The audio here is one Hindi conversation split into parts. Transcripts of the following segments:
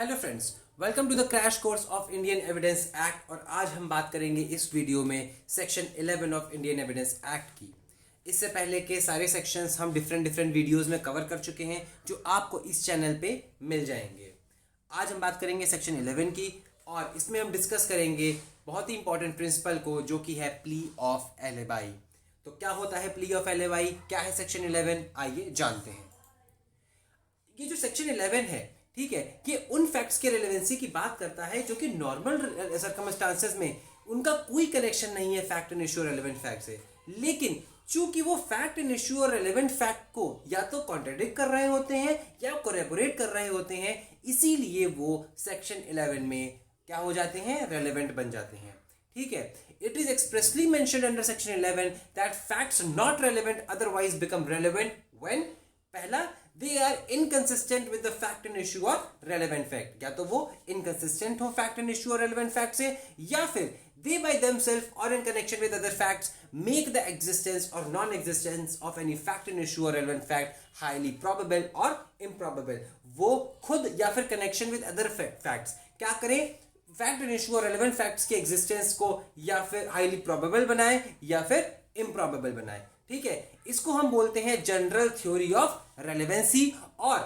Hello friends, welcome to the crash course of Indian evidence act. और आज हम बात करेंगे इस वीडियो में section 11 of Indian evidence act की। इससे पहले के सारे सेक्शंस हम डिफरेंट वीडियोस में कवर कर चुके हैं जो आपको इस चैनल पे मिल जाएंगे। आज हम बात करेंगे सेक्शन 11 की और इसमें हम डिस्कस करेंगे बहुत ही इंपॉर्टेंट प्रिंसिपल को, जो कि है प्ली ऑफ एलिबाई। तो क्या होता है प्ली ऑफ एलिबाई, क्या है सेक्शन 11, आइए जानते हैं। ये जो सेक्शन 11 है, ठीक है, ये उन फैक्ट्स के रेलेवेंसी की बात करता है जो कि नॉर्मल सर्कमस्टांसेस में उनका कोई कनेक्शन नहीं है fact and issue relevant fact से, लेकिन चूंकि वो फैक्ट एंड इश्यू और रेलेवेंट फैक्ट को या तो कॉन्ट्रडिक्ट कर रहे होते हैं या कोरैबोरेट कर रहे होते हैं, इसीलिए वो सेक्शन 11 में क्या हो जाते हैं, रेलेवेंट बन जाते हैं। ठीक है, it is expressly mentioned under section 11 that facts not relevant otherwise become relevant when, पहला, they are inconsistent with the fact and issue or relevant fact, या तो वो inconsistent हो fact and issue और relevant fact से, या फिर they by themselves or in connection with other facts make the existence or non-existence of any fact and issue or relevant fact highly probable or improbable। वो खुद या फिर connection with other facts क्या करें, फैक्ट एंड इश्यू और रेलेवेंट फैक्ट्स के एग्जिस्टेंस को या फिर हाईली प्रोबेबल बनाए या फिर इम्प्रॉबेबल बनाए। ठीक है, इसको हम बोलते हैं जनरल थ्योरी ऑफ रेलेवेंसी। और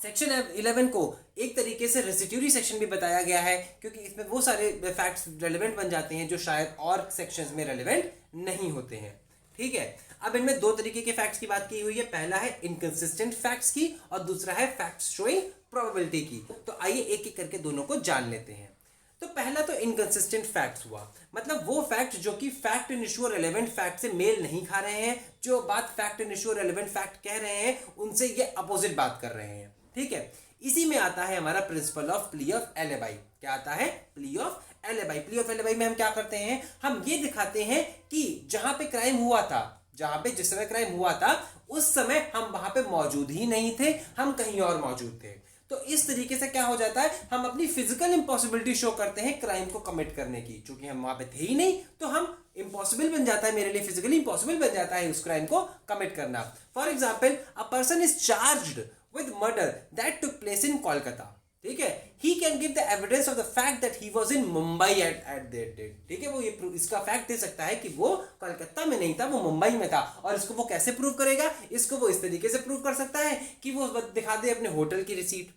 सेक्शन 11 को एक तरीके से रेसिड्यूरी सेक्शन भी बताया गया है, क्योंकि इसमें वो सारे फैक्ट्स रेलेवेंट बन जाते हैं जो शायद और सेक्शंस में रेलेवेंट नहीं होते हैं। ठीक है, अब इनमें दो तरीके के फैक्ट्स की बात की हुई है, पहला है इनकंसिस्टेंट फैक्ट्स की और दूसरा है फैक्ट्स शोइंग प्रोबेबिलिटी की। तो आइए एक एक करके दोनों को जान लेते हैं। तो पहला तो इनकंसिस्टेंट फैक्ट्स हुआ, मतलब वो फैक्ट जो कि फैक्ट एंड इश्यू और रेलेवेंट फैक्ट से मेल नहीं खा रहे हैं, जो बात फैक्ट एंड इश्यू और रेलेवेंट फैक्ट कह रहे हैं उनसे ये अपोजिट बात कर रहे हैं। ठीक है, इसी में आता है हमारा principle of plea of alibi. क्या आता है, plea of alibi. Plea of alibi में हम क्या करते हैं, हम ये दिखाते हैं कि जहां पे क्राइम हुआ था, जहां पे जिस समय क्राइम हुआ था उस समय हम वहां पे मौजूद ही नहीं थे, हम कहीं और मौजूद थे। तो इस तरीके से क्या हो जाता है, हम अपनी फिजिकल इंपॉसिबिलिटी शो करते हैं क्राइम को कमिट करने की। चूंकि हम वहां पे थे ही नहीं तो हम इम्पॉसिबल बन जाता है, मेरे लिए फिजिकली इम्पॉसिबल बन जाता है उस क्राइम को कमिट करना। For example, a person is charged with murder that took place in Kolkata. ठीक है, he can give the evidence of the fact that he was in Mumbai at that date. ठीक है, वो ये इसका फैक्ट दे सकता है कि वो कोलकाता में नहीं था, वो मुंबई में था। और इसको वो कैसे प्रूव करेगा, इसको वो इस तरीके से प्रूव कर सकता है कि वो दिखा दे अपने होटल की रिसीट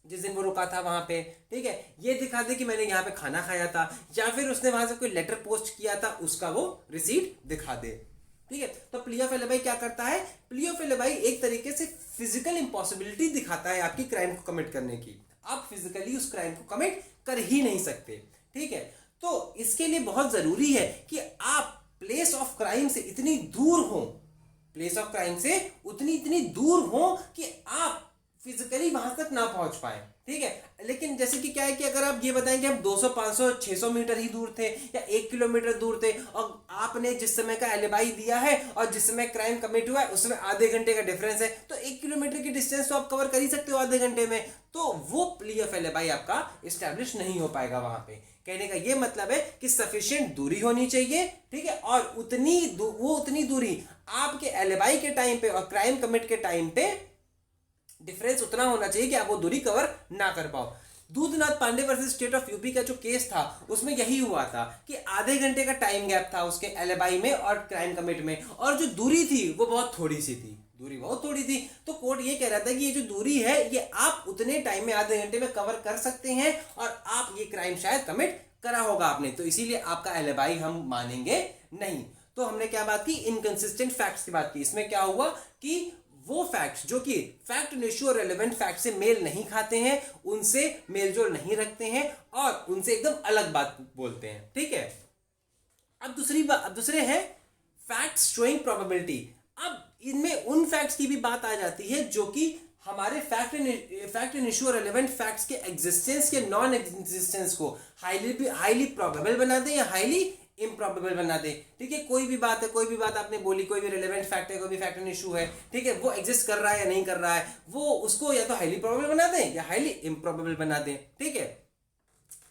जिस दिन वो रुका था वहां पे। ठीक है, ये दिखा दे कि मैंने यहाँ पे खाना खाया था, या फिर उसने वहां से कोई लेटर पोस्ट किया था, उसका वो रिसीट दिखा दे। ठीक है, तो प्ली ऑफ एलिबाई क्या करता है, प्ली ऑफ एलिबाई एक तरीके से फिजिकल इंपॉसिबिलिटी दिखाता है आपकी क्राइम को कमिट करने की। आप फिजिकली उस क्राइम को कमिट कर ही नहीं सकते। ठीक है, तो इसके लिए बहुत जरूरी है कि आप प्लेस ऑफ क्राइम से इतनी दूर हो, प्लेस ऑफ क्राइम से इतनी दूर हो कि आप फिजिकली वहां तक ना पहुंच पाए। ठीक है, लेकिन जैसे कि क्या है कि अगर आप ये बताएं कि हम 200, 500, 600 मीटर ही दूर थे या 1 किलोमीटर दूर थे, और आपने जिस समय का एलिबाई दिया है और जिस समय क्राइम कमिट हुआ है उसमें आधे घंटे का डिफरेंस है, तो 1 किलोमीटर की डिस्टेंस तो आप कवर कर ही सकते हो आधे घंटे में, तो वो प्ली ऑफ एलिबाई आपका इस्टेब्लिश नहीं हो पाएगा वहां पे। कहने का ये मतलब है कि सफिशिएंट दूरी होनी चाहिए। ठीक है, और उतनी दूरी आपके एलिबाई के टाइम पे और क्राइम कमिट के टाइम पे डिफरेंस उतना होना चाहिए कि आप वो दूरी कवर ना कर पाओ। Dudhnath Pandey versus state of UP का जो केस था उसमें यही हुआ था कि आधे घंटे का टाइम गैप था उसके एलिबाई में और क्राइम कमिट में, और जो दूरी थी वो बहुत थोड़ी सी थी, दूरी बहुत थोड़ी थी। तो कोर्ट ये कह रहा था कि ये जो दूरी है ये आप उतने टाइम में, आधे घंटे में कवर कर सकते हैं और आप ये क्राइम शायद कमिट करा होगा आपने, तो इसीलिए आपका एलिबाई हम मानेंगे नहीं। तो हमने क्या बात की, इनकंसिस्टेंट फैक्ट्स की बात की। इसमें क्या हुआ कि वो फैक्ट्स जो कि फैक्ट एंड इश्यू और रेलेवेंट फैक्ट से मेल नहीं खाते हैं, उनसे मेलजोल नहीं रखते हैं और उनसे एकदम अलग बात बोलते हैं। ठीक है, अब दूसरे हैं फैक्ट्स शोइंग प्रोबेबिलिटी। अब इनमें उन फैक्ट्स की भी बात आ जाती है जो कि हमारे फैक्ट एंड इश्यू और रेलेवेंट फैक्ट्स के एग्जिस्टेंस के नॉन एग्जिस्टेंस को हाईली प्रोबेबल बना दे या हाईली इम्प्रॉबेबल बना दे। ठीक है, कोई भी बात आपने बोली, कोई भी रेलेवेंट फैक्ट है, कोई भी फैक्ट एंड इशू है, ठीक है, वो एग्जिस्ट कर रहा है या नहीं कर रहा है, वो उसको या तो हाईली प्रोबेबल बना दे या हाईली इम्प्रॉबेबल बना दे। ठीक है,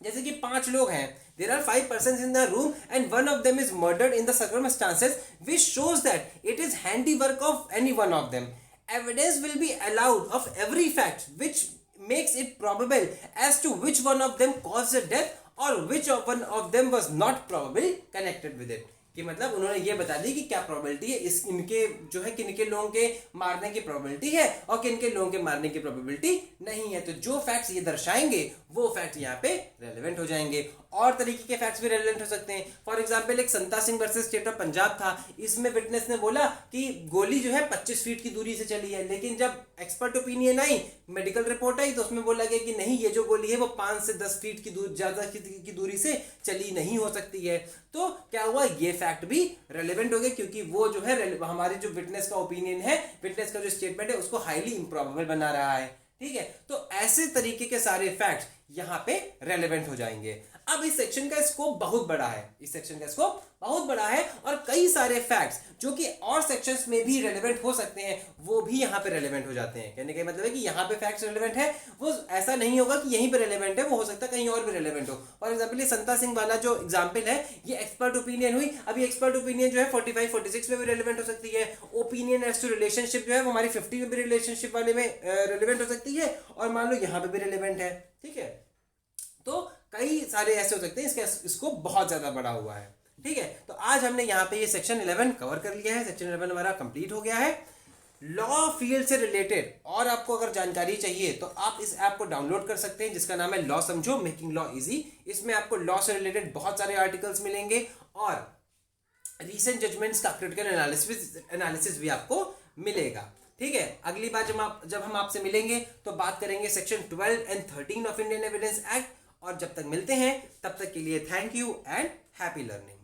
जैसे कि 5 लोग हैं, there are 5 persons in the room and one of them is murdered in the circumstances which shows that it is handiwork of any one of them. Evidence will be allowed of every fact which makes it probable as to which one of them caused the death or which of one of them was not probably connected with it. कि मतलब उन्होंने ये बता दी कि क्या प्रोबेबिलिटी है इस इनके जो है किनके लोगों के मारने की प्रोबेबिलिटी है और किनके लोगों के मारने की प्रोबेबिलिटी नहीं है. तो जो फैक्ट्स ये दर्शाएंगे वो फैक्ट यहाँ पे रेलेवेंट हो जाएंगे. और तरीके के फैक्ट्स भी रेलेवेंट हो सकते हैं. फॉर एग्जांपल एक Santa Singh versus state of Punjab था. इसमें विटनेस ने बोला कि गोली जो है 25 फीट की दूरी से चली है, लेकिन जब एक्सपर्ट ओपिनियन आई, मेडिकल रिपोर्ट आई, तो उसमें बोला गया कि नहीं, ये जो गोली है वो 5 से 10 फीट की ज्यादा की दूरी से चली नहीं हो सकती है. तो क्या हुआ, ये फैक्ट भी रेलेवेंट हो गए क्योंकि वो जो है हमारे जो विटनेस का ओपिनियन है, विटनेस का जो स्टेटमेंट है उसको हाईली इंप्रोबेबल बना रहा है. ठीक है, तो ऐसे तरीके के सारे फैक्ट्स यहां पे रेलेवेंट हो जाएंगे. अब इस सेक्शन का स्कोप बहुत बड़ा है, इस सेक्शन का स्कोप बहुत बड़ा है और कई सारे फैक्ट्स जो कि और सेक्शंस में भी रेलेवेंट हो सकते हैं वो भी यहाँ पे रेलेवेंट हो जाते हैं. कहने का मतलब है कि यहाँ पे फैक्ट्स रेलेवेंट है, वो ऐसा नहीं होगा कि यहीं पे रेलेवेंट है, वो हो सकता है कहीं और भी रेलेवेंट हो. फॉर एग्जांपल ये संता सिंह वाला जो एग्जांपल है ये एक्सपर्ट ओपिनियन हुई. अभी एक्सपर्ट ओपिनियन जो है 45-46 में भी रेलेवेंट हो सकती है. ओपिनियन एज टू रिलेशनशिप जो है वो हमारी 50 में भी रिलेशनशिप वाले में रेलेवेंट हो सकती है और मान लो यहाँ पे भी रेलेवेंट है. ठीक है, तो कई सारे ऐसे हो सकते हैं, इसका इसको बहुत ज्यादा बड़ा हुआ है. ठीक है, तो आज हमने यहाँ पे ये सेक्शन 11 कवर कर लिया है. सेक्शन 11 हमारा कंप्लीट हो गया है. लॉ फील्ड से रिलेटेड और आपको अगर जानकारी चाहिए तो आप इस ऐप को डाउनलोड कर सकते हैं जिसका नाम है लॉ समझो, मेकिंग लॉ इजी. इसमें आपको लॉ से रिलेटेड बहुत सारे आर्टिकल्स मिलेंगे और रीसेंट जजमेंट्स का क्रिटिकल एनालिसिस भी आपको मिलेगा. ठीक है, अगली बार जब हम आपसे मिलेंगे तो बात करेंगे section 12 and 13 of Indian evidence act. और जब तक मिलते हैं तब तक के लिए thank you and happy learning.